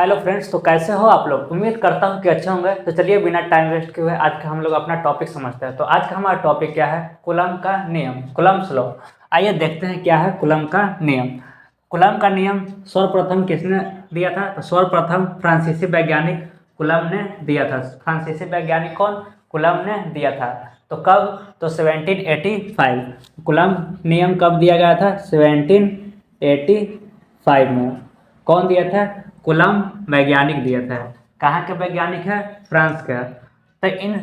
Hello friends, तो कैसे हो आप लोग। उम्मीद करता हूँ कि अच्छे होंगे। तो चलिए बिना टाइम वेस्ट किए हुए आज का हम लोग अपना टॉपिक समझते हैं। तो आज का हमारा टॉपिक क्या है? कूलम का नियम, कूलम्स लॉ। आइए देखते हैं क्या है कूलम का नियम। कूलम का नियम सर्वप्रथम किसने दिया था? तो सर्वप्रथम फ्रांसीसी वैज्ञानिक कूलम ने दिया था। फ्रांसीसी वैज्ञानिक कौन? कूलम ने दिया था। तो कब? तो 1785। कूलम नियम कब दिया गया था? 1785 में। कौन दिया था? कूलम वैज्ञानिक दिया था। कहाँ के वैज्ञानिक है? फ्रांस का। तो इन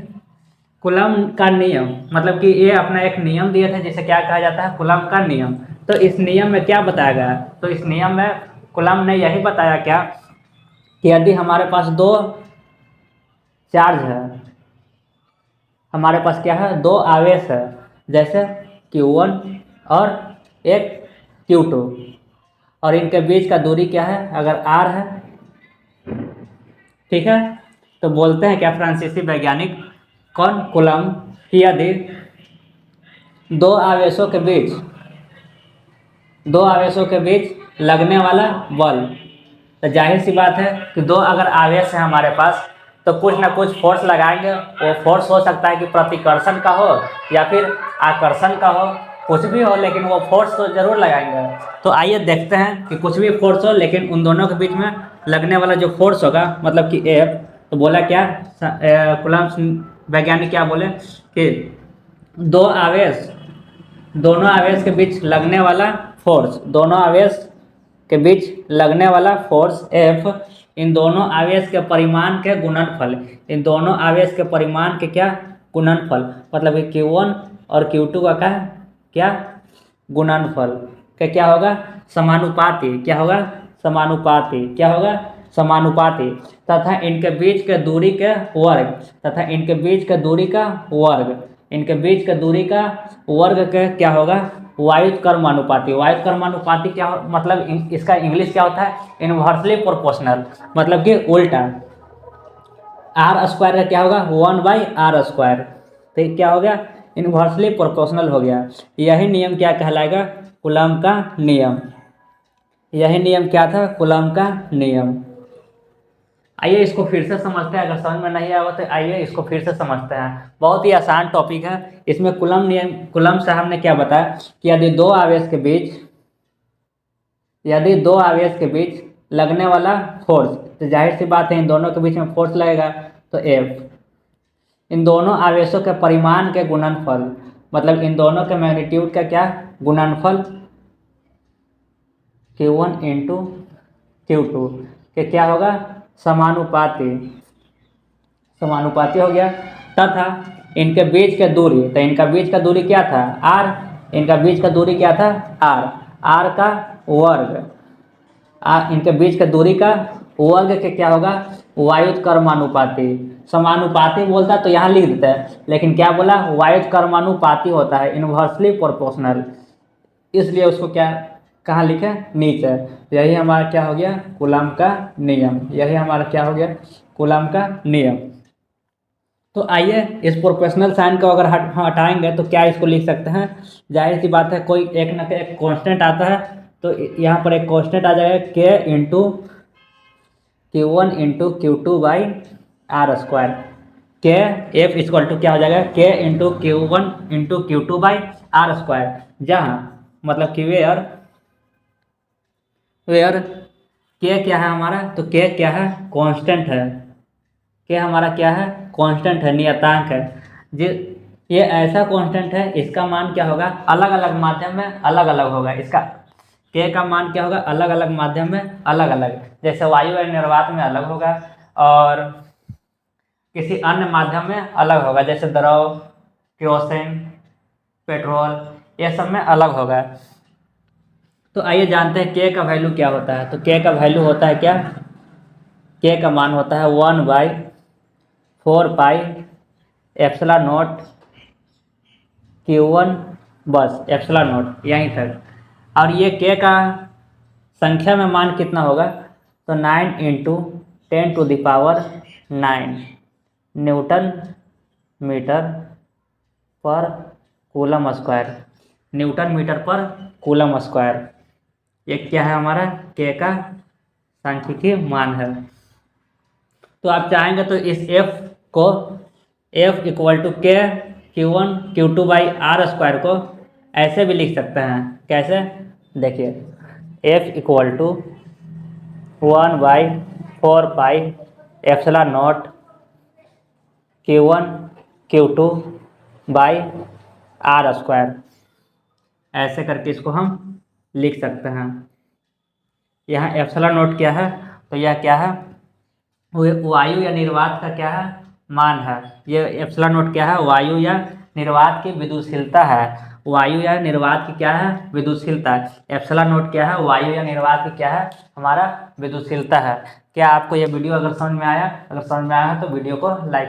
कूलम का नियम मतलब कि ये अपना एक नियम दिया था जिसे क्या कहा जाता है? कूलम का नियम। तो इस नियम में क्या बताया गया? तो इस नियम में कूलम ने यही बताया क्या कि यदि हमारे पास दो चार्ज है, हमारे पास क्या है? दो आवेश है, जैसे Q1 और एक Q2, और इनके बीच का दूरी क्या है? अगर R है, ठीक है। तो बोलते हैं क्या फ्रांसीसी वैज्ञानिक कौन? कूलम, कि यदि दो आवेशों के बीच दो आवेशों के बीच लगने वाला बल, तो जाहिर सी बात है कि दो अगर आवेश है हमारे पास तो कुछ ना कुछ फोर्स लगाएंगे। वो फोर्स हो सकता है कि प्रतिकर्षण का हो या फिर आकर्षण का हो, कुछ भी हो, लेकिन वो फोर्स तो जरूर लगाएंगे। तो आइए देखते हैं कि कुछ भी फोर्स हो लेकिन उन दोनों के बीच में लगने वाला जो फोर्स होगा मतलब कि एफ। तो बोला क्या कूलम वैज्ञानिक क्या बोले कि दो आवेश दोनों आवेश के बीच लगने वाला फोर्स, दोनों आवेश के बीच लगने वाला फोर्स एफ इन दोनों आवेश के परिमाण के गुणनफल, इन दोनों आवेश के परिमाण के क्या? गुणनफल। मतलब कि Q1 और Q2 का क्या गुणनफल का क्या होगा? समानुपाती। क्या होगा? समानुपाती। क्या होगा? समानुपाती। तथा इनके बीच के दूरी के वर्ग, तथा इनके बीच के दूरी का वर्ग, इनके बीच के दूरी का वर्ग का क्या होगा? वायुत्क्रमानुपाती। वायुत्क्रमानुपाती क्या मतलब इसका इंग्लिश क्या होता है? इनवर्सली प्रोपोर्शनल, मतलब कि उल्टा। आर स्क्वायर का क्या होगा? 1/r²। तो ये क्या हो गया? इनवर्सली प्रोपोर्शनल हो गया। यही नियम क्या कहलाएगा? कूलम का नियम। यही नियम क्या था? कूलम का नियम। आइए इसको फिर से समझते हैं। अगर समझ में नहीं आया तो आइए इसको फिर से समझते हैं। बहुत ही आसान टॉपिक है। इसमें कूलम नियम, कूलम साहब ने क्या बताया कि यदि दो आवेश के बीच लगने वाला फोर्स, तो जाहिर सी बात है इन दोनों के बीच में फोर्स लगेगा, तो एफ इन दोनों आवेशों के परिमाण के गुणनफल, मतलब इन दोनों के मैग्नीट्यूड का क्या? गुणनफल Q1 इंटू Q2 के क्या होगा? समानुपाती। समानुपाती हो गया। तथा इनके बीच के दूरी, तो इनका बीच का दूरी क्या था? R। इनका बीच का दूरी क्या था? R का वर्ग। इनके बीच के दूरी का वर्ग के क्या होगा? वायुत्क्रमानुपाती। समानुपाती बोलता तो यहाँ लिख देता है, लेकिन क्या बोला? वायुत्क्रमानुपाती होता है, इनवर्सली प्रोपोर्शनल, इसलिए उसको क्या कहाँ लिखे? नीचे। यही हमारा क्या हो गया? कूलम का नियम। यही हमारा क्या हो गया? कूलम का नियम। तो आइए इस प्रोपोर्शनल साइन को अगर हटाएंगे तो क्या इसको लिख सकते हैं? जाहिर सी बात है कोई एक ना एक कांस्टेंट आता है, तो यहाँ पर एक कांस्टेंट आ जाएगा K/Q1/Q2/r²। के एफ इक्वल टू क्या हो जाएगा? K/Q1/Q2/r²। जहाँ मतलब कि वेयर वेयर के क्या है हमारा? तो के क्या है? कांस्टेंट है। के हमारा क्या है? कांस्टेंट है, नियतांक है। जी, ये ऐसा कांस्टेंट है, इसका मान क्या होगा? अलग अलग माध्यम में अलग अलग होगा। इसका के का मान क्या होगा? अलग अलग माध्यम में अलग अलग। जैसे वायु या निर्वात में अलग होगा और किसी अन्य माध्यम में अलग होगा, जैसे द्रव, केरोसिन, पेट्रोल, ये सब में अलग होगा। तो आइए जानते हैं के का वैल्यू क्या होता है। तो के का वैल्यू होता है क्या? के का मान होता है 1/4πε0 Q1, बस ε0 यहीं तक। और ये के का संख्या में मान कितना होगा? तो 9 × 10⁹ न्यूटन मीटर पर कूलम स्क्वायर। न्यूटन मीटर पर कूलम स्क्वायर। ये क्या है हमारा? के का सांख्यिकीय मान है। तो आप चाहेंगे तो इस F को F इक्वल टू के Q1 Q2 by r square को ऐसे भी लिख सकते हैं। कैसे? देखिए, F equal to 1/4 pi epsilon naught Q1 Q2 by r square, ऐसे करके इसको हम लिख सकते हैं। यहाँ एप्सिलॉन नोट क्या है? तो यह क्या है? वायु या निर्वात का क्या है? मान है। ये एप्सिलॉन नोट क्या है? वायु या निर्वात की विद्युतशीलता है। वायु या निर्वात की क्या है? विद्युतशीलता। एप्सिलॉन नोट क्या है? वायु या निर्वात की क्या है? हमारा विद्युतशीलता है। क्या आपको यह वीडियो अगर समझ में आया है तो वीडियो को लाइक